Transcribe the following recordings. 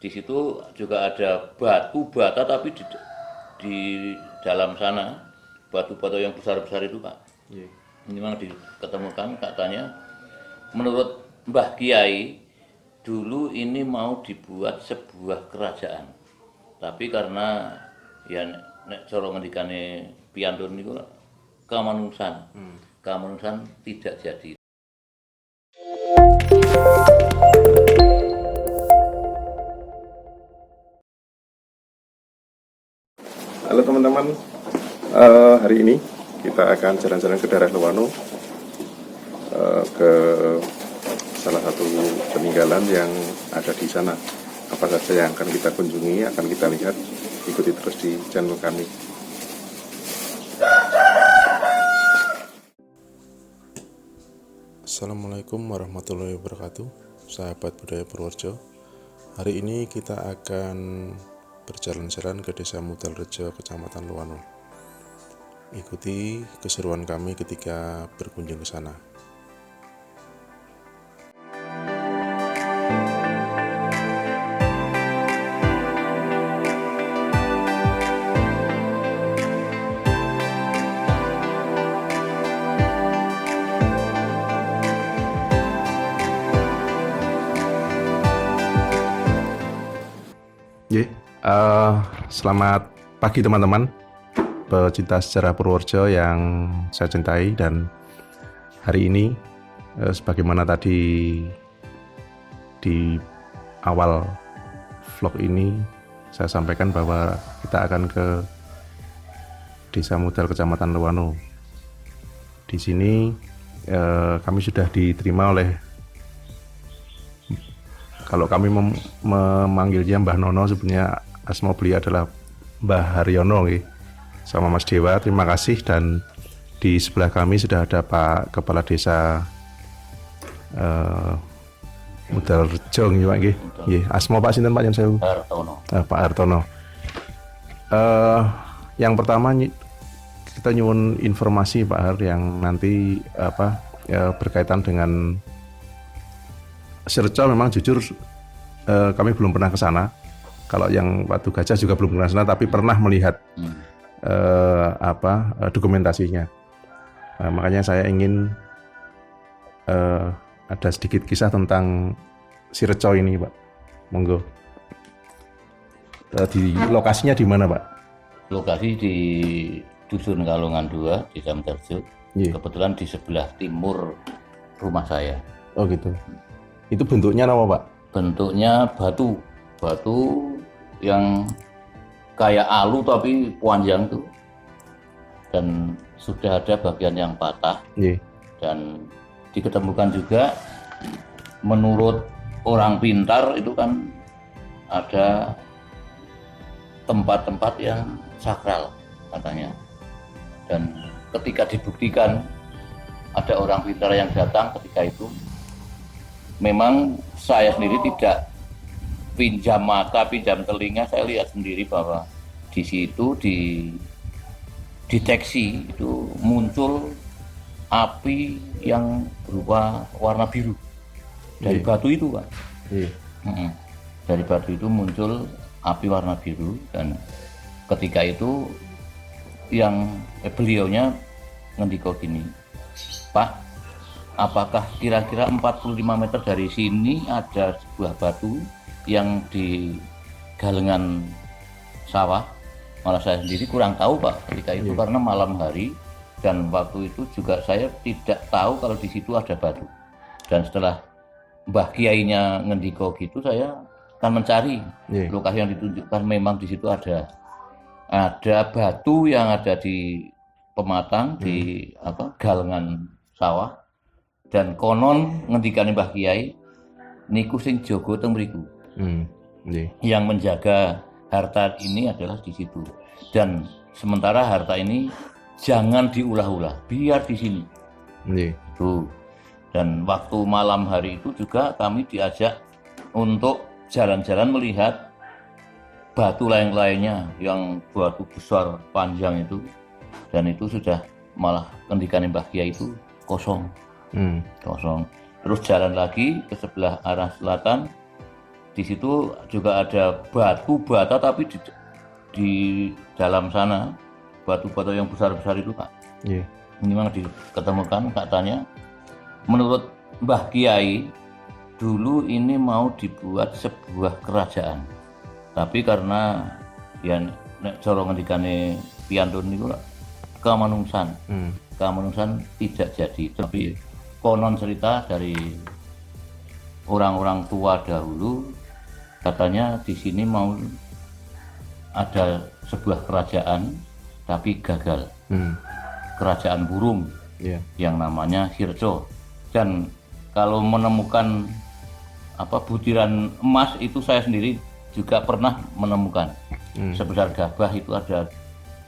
Di situ juga ada batu bata, tapi di dalam sana batu-batu yang besar-besar itu Pak. Iya. Ini memang diketemukan katanya menurut Mbah Kiai dulu ini mau dibuat sebuah kerajaan. Tapi karena ya nek cara ngendikane piyantun niku kamanungsan. Kamanungsan tidak jadi. Halo teman-teman, hari ini kita akan jalan-jalan ke daerah Lewano, ke salah satu peninggalan yang ada di sana. Apa saja yang akan kita kunjungi, akan kita lihat. Ikuti terus di channel kami. Assalamualaikum warahmatullahi wabarakatuh, sahabat budaya Purworejo. Hari ini kita akan berjalan-jalan ke Desa Mudalrejo, Kecamatan Lewano. Ikuti keseruan kami ketika berkunjung ke sana. Selamat pagi teman-teman, pecinta sejarah Purworejo yang saya cintai. Dan hari ini sebagaimana tadi di awal vlog ini saya sampaikan bahwa kita akan ke Desa Mudal Kecamatan Lewano. Di sini kami sudah diterima oleh, kalau kami memanggilnya Mbah Nono, sebenarnya asma beliau adalah Mbah Haryono sama Mas Dewa. Terima kasih. Dan di sebelah kami sudah ada Pak Kepala Desa Mudalrejo nggih. Asma Pak sinten Pak yang saya? Hartono. Pak Hartono. Yang pertama kita nyuwun informasi Pak Har yang nanti berkaitan dengan Sirco. Memang jujur kami belum pernah ke sana. Kalau yang Batu Gajah juga belum pernah ke sana, tapi pernah melihat dokumentasinya. Makanya saya ingin ada sedikit kisah tentang Sirco ini, Pak. Monggo. Di lokasinya di mana, Pak? Lokasi di Dusun Kalongan 2, Desa Mudalrejo. Kebetulan di sebelah timur rumah saya. Oh gitu. Itu bentuknya apa, Pak? Bentuknya batu yang kayak alu tapi panjang tuh, dan sudah ada bagian yang patah. Dan diketemukan juga menurut orang pintar itu kan ada tempat-tempat yang sakral katanya, dan ketika dibuktikan ada orang pintar yang datang ketika itu, memang saya sendiri tidak pinjam mata, pinjam telinga, saya lihat sendiri bahwa di situ di deteksi itu muncul api yang berupa warna biru dari batu itu, Pak. Dari batu itu muncul api warna biru, dan ketika itu yang beliaunya ngendiko gini, Pak, apakah kira-kira 45 meter dari sini ada sebuah batu yang di galengan sawah? Malah saya sendiri kurang tahu, Pak, ketika itu karena malam hari, dan waktu itu juga saya tidak tahu kalau di situ ada batu. Dan setelah Mbah Kiainya ngendiko gitu, saya akan mencari lokasi yang ditunjukkan. Memang di situ ada batu yang ada di pematang, di galengan sawah. Dan konon ngendikane Mbah Kiai niku sing jaga teng mriku. Yang menjaga harta ini adalah di situ. Dan sementara harta ini jangan diulah-ulah, biar di sini. Tuh. Dan waktu malam hari itu juga kami diajak untuk jalan-jalan melihat batu lain-lainnya yang batu besar panjang itu, dan itu sudah malah ngendikane Mbah Kiai itu kosong. Kosong. Terus jalan lagi ke sebelah arah selatan, di situ juga ada batu bata, tapi di dalam sana batu-batu yang besar-besar itu Pak. Iya. Ini memang diketemukan katanya. Menurut Mbah Kiai, dulu ini mau dibuat sebuah kerajaan. Tapi karena ya nek cara ngendikane piyantun niku kamanungsan. Kamanungsan tidak jadi. Tapi konon cerita dari orang-orang tua dahulu, katanya di sini mau ada sebuah kerajaan tapi gagal. Kerajaan burung yang namanya Hirjo. Dan kalau menemukan butiran emas itu saya sendiri juga pernah menemukan. Sebesar gabah itu ada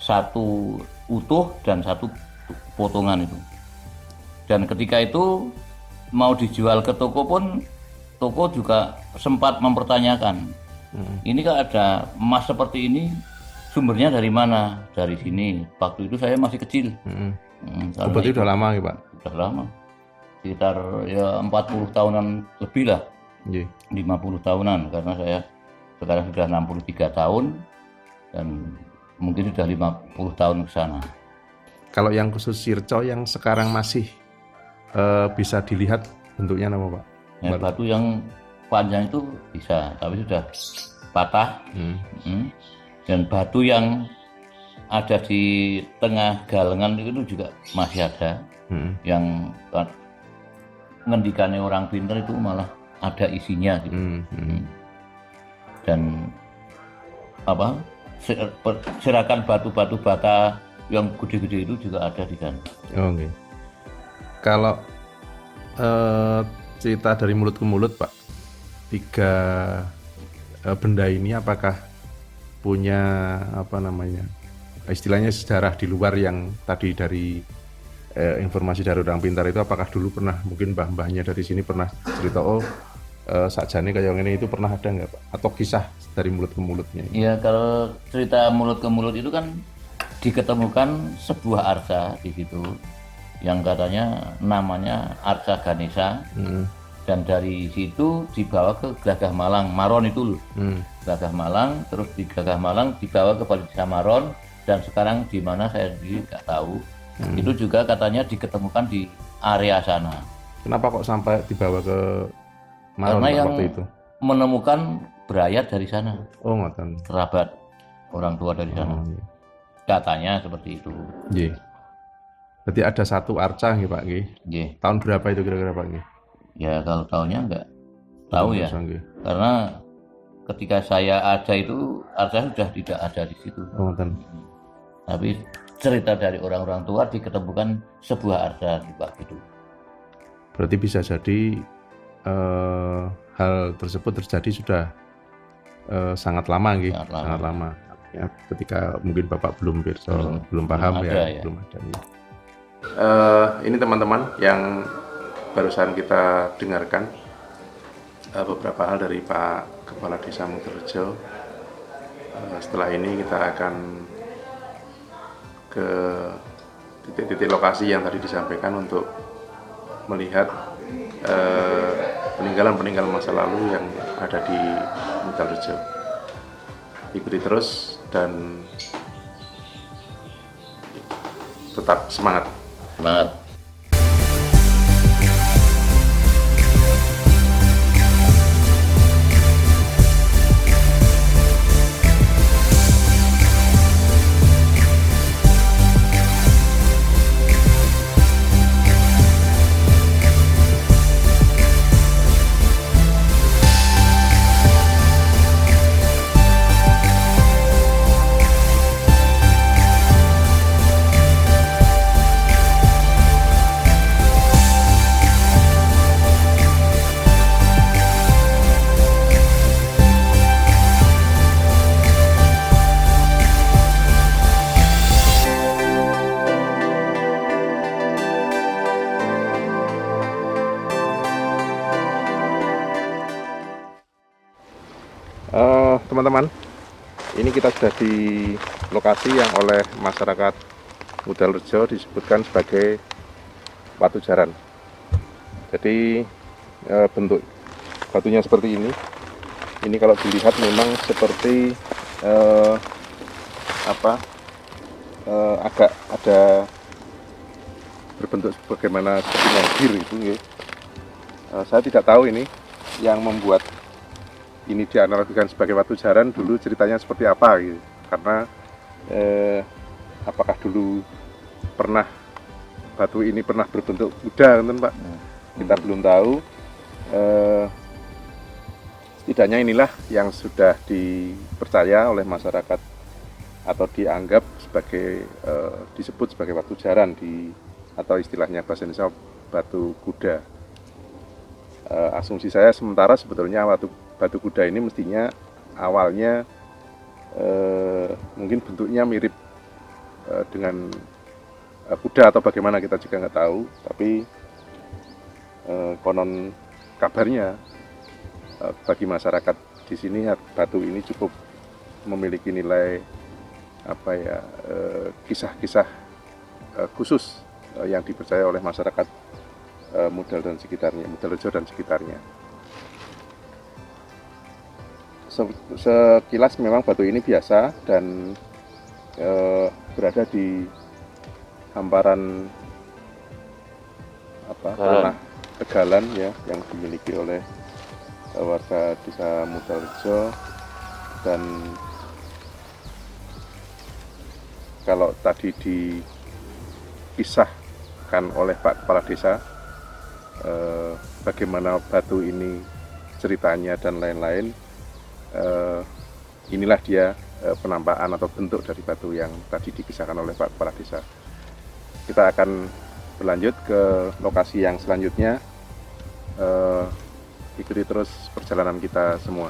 satu utuh dan satu potongan itu. Dan ketika itu mau dijual ke toko pun, toko juga sempat mempertanyakan, ini kan ada emas seperti ini, sumbernya dari mana? Dari sini. Waktu itu saya masih kecil. Berarti udah lama ya Pak? Udah lama, sekitar ya 40 tahunan lebih lah. 50 tahunan, karena saya sekarang sudah 63 tahun dan mungkin sudah 50 tahun ke sana. Kalau yang khusus Hirjo yang sekarang masih bisa dilihat bentuknya apa Pak? Ya, batu yang panjang itu bisa, tapi sudah patah. Dan batu yang ada di tengah galengan itu juga masih ada. Yang ngendikannya orang pintar itu malah ada isinya gitu. Dan serakan batu-batu bata yang gede-gede itu juga ada di sana. Oke. Kalau cerita dari mulut ke mulut Pak, 3 benda ini apakah punya istilahnya sejarah di luar yang tadi dari informasi dari orang pintar itu, apakah dulu pernah mungkin mbah-mbahnya dari sini pernah cerita sakjane kayak ini itu pernah ada nggak Pak? Atau kisah dari mulut ke mulutnya? Iya, kalau cerita mulut ke mulut itu kan diketemukan sebuah arca di situ yang katanya namanya Arca Ganesha. Dan dari situ dibawa ke Gelagah Malang, Maron itu loh. Gelagah Malang, terus di Gelagah Malang dibawa ke Desa Maron, dan sekarang di mana saya sendiri nggak tahu. Itu juga katanya diketemukan di area sana. Kenapa kok sampai dibawa ke Maron Karena yang waktu itu? menemukan berayat dari sana. Oh, ngoten. Kerabat orang tua dari sana. Iya. Katanya seperti itu. Iya. Berarti ada satu arca nggih Pak nggih. Nggih. Tahun berapa itu kira-kira Pak nggih? Ya kalau tahunnya nggak tahu ya. Karena ketika saya ada itu arca sudah tidak ada di situ. Oh, ngoten. Tapi cerita dari orang-orang tua diketemukan sebuah arca di bak itu. Berarti bisa jadi hal tersebut terjadi sudah sangat lama nggih. Sangat lama. Ya, ketika mungkin Bapak belum paham ya. Belum ada. Ya. Ini teman-teman yang barusan kita dengarkan beberapa hal dari Pak Kepala Desa Muterejo. Setelah ini kita akan ke titik-titik lokasi yang tadi disampaikan untuk melihat peninggalan-peninggalan masa lalu yang ada di Muterejo. Ikuti terus dan tetap semangat. Semangat. Teman-teman, ini kita sudah di lokasi yang oleh masyarakat Muterejo disebutkan sebagai Watu Jaran. Jadi bentuk batunya seperti ini. ini kalau dilihat memang seperti agak ada berbentuk bagaimana seperti menggir itu ya. Saya tidak tahu ini yang membuat ini dianalogikan sebagai batu jaran dulu ceritanya seperti apa gitu. Karena apakah dulu batu ini pernah berbentuk kuda, kan Pak? Kita belum tahu. Setidaknya inilah yang sudah dipercaya oleh masyarakat atau dianggap sebagai disebut sebagai batu jaran atau istilahnya bahasa Indonesia batu kuda. Asumsi saya sementara sebetulnya batu kuda ini mestinya awalnya mungkin bentuknya mirip dengan kuda atau bagaimana kita juga nggak tahu, tapi konon kabarnya bagi masyarakat di sini batu ini cukup memiliki nilai kisah-kisah khusus yang dipercaya oleh masyarakat Mudal Rejo dan sekitarnya. Sekilas memang batu ini biasa dan berada di hamparan tanah Tegalan ya, yang dimiliki oleh warga desa Mudal Rejo. Dan kalau tadi dikisahkan oleh Pak Kepala Desa bagaimana batu ini ceritanya dan lain-lain, inilah dia penampakan atau bentuk dari batu yang tadi dikisahkan oleh Pak Kepala Desa. Kita akan berlanjut ke lokasi yang selanjutnya. Ikuti terus perjalanan kita semua.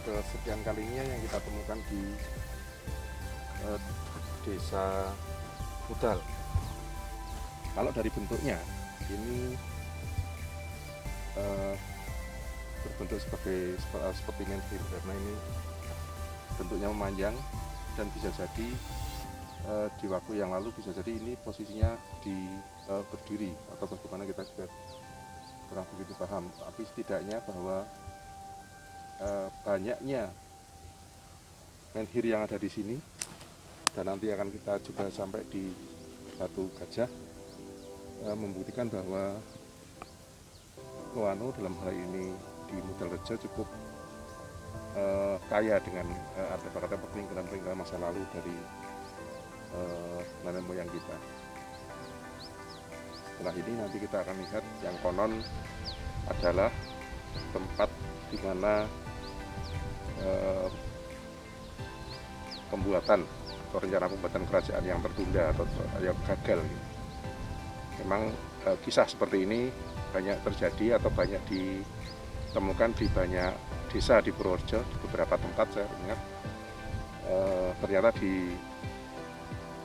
Kesekian kalinya yang kita temukan di desa Mudal. Kalau dari bentuknya ini berbentuk seperti menggir, karena ini bentuknya memanjang dan bisa jadi di waktu yang lalu bisa jadi ini posisinya berdiri atau bagaimana kita juga kurang begitu paham, tapi setidaknya bahwa banyaknya menhir yang ada di sini, dan nanti akan kita coba sampai di Batu Gajah, membuktikan bahwa Loano dalam hal ini di Mudal Rejo cukup kaya dengan artefak-artefak peninggalan masa lalu dari nenek moyang kita. Setelah ini nanti kita akan lihat yang konon adalah tempat di mana pembuatan atau rencana pembuatan kerajaan yang tertunda atau yang gagal. Memang kisah seperti ini banyak terjadi atau banyak ditemukan di banyak desa di Purworejo, di beberapa tempat saya ingat. Ternyata di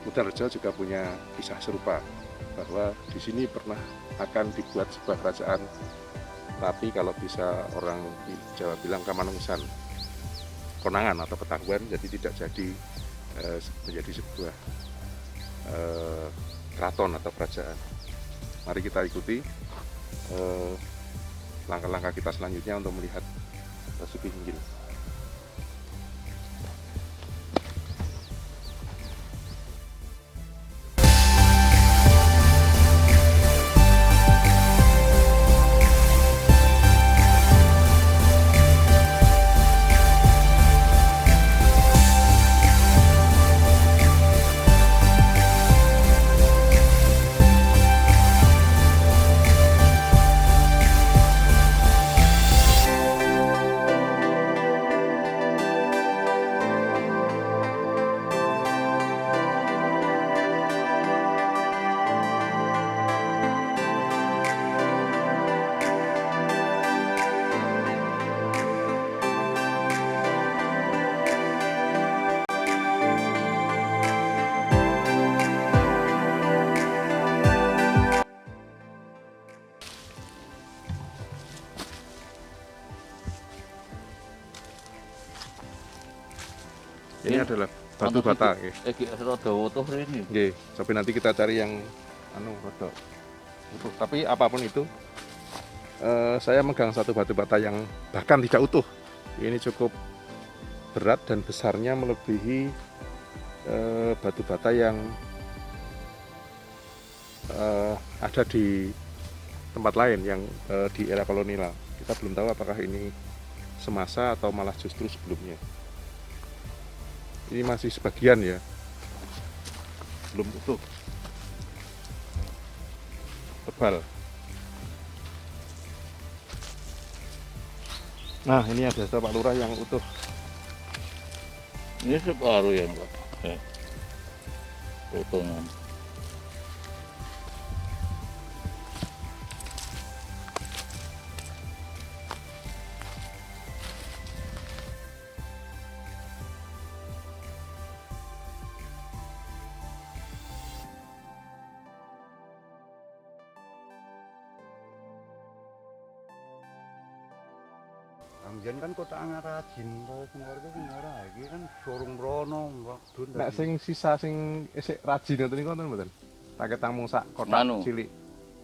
Mudal Rejo juga punya kisah serupa, bahwa di sini pernah akan dibuat sebuah kerajaan tapi kalau bisa orang di Jawa bilang kamanungsan, konangan atau ketahuan, jadi tidak jadi menjadi sebuah keraton atau kerajaan. Mari kita ikuti langkah-langkah kita selanjutnya untuk melihat Basuki Hinggil. Ini adalah batu bata. Tapi nanti kita cari yang rodok utuh. Tapi apapun itu, saya megang satu batu bata yang bahkan tidak utuh. Ini cukup berat dan besarnya melebihi batu bata yang ada di tempat lain yang di era kolonial. Kita belum tahu apakah ini semasa atau malah justru sebelumnya. Ini masih sebagian ya, belum utuh, tebal. Nah, ini ada Pak Lurah yang utuh. Ini separuh ya, Pak. Potongan. Amjen kan kota Angarajin, terus keluarga sing ora iki kan sorong rono, Pak. Nek sing sisa sing isik rajin ngoten niku wonten mboten? Pakai tamung sak kotak Anu. cilik.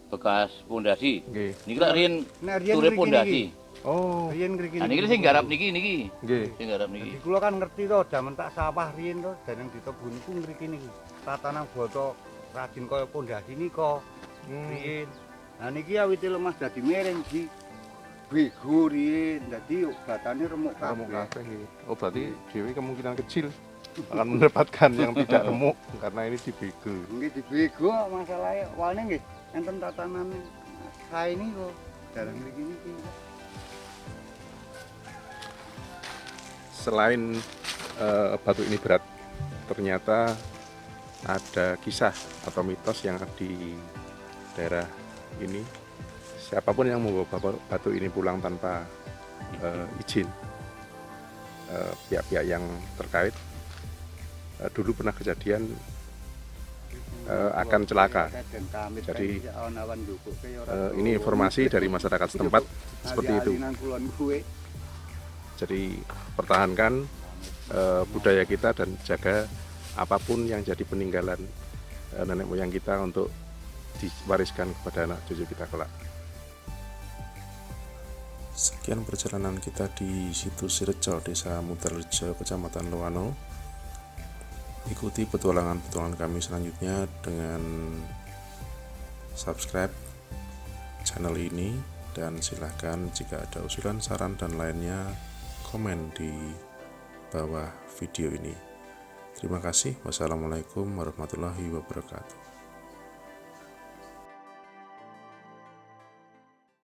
Bekas pondasi. Nggih. Niki lak riyen Nek riyen turip mriki pondasi. Oh, Riyen ngriki. Nah niki sing garap niki. nggih. Sing garap Jadi niki. kula kan ngerti to, jaman tak sawah riyen to, dan yang ditebun niku ngriki niki. Tatanan boto rajin kaya pondasi nika. Riyen. Nah niki awite lemas dadi miring di bego riyen. Dadi batane remuk Remuk kabeh. kabeh nggih. Oh, berarti dhewe kemungkinan kecil akan mendapatkan yang tidak remuk karena ini dibego. Nggih dibego masalahe wane nggih enten tatanan kae niku. Dalam ngriki niki. Selain batu ini berat, ternyata ada kisah atau mitos yang di daerah ini. Siapapun yang membawa batu ini pulang tanpa izin pihak-pihak yang terkait, dulu pernah kejadian akan celaka. Jadi ini informasi dari masyarakat setempat seperti itu. Jadi pertahankan budaya kita dan jaga apapun yang jadi peninggalan nenek moyang kita untuk diwariskan kepada anak cucu kita kelak. Sekian perjalanan kita di situs Sirejo, Desa Muterrejo, Kecamatan Lowano. Ikuti petualangan-petualangan kami selanjutnya dengan subscribe channel ini, dan silahkan jika ada usulan, saran, dan lainnya komen di bawah video ini. Terima kasih. Wassalamualaikum warahmatullahi wabarakatuh.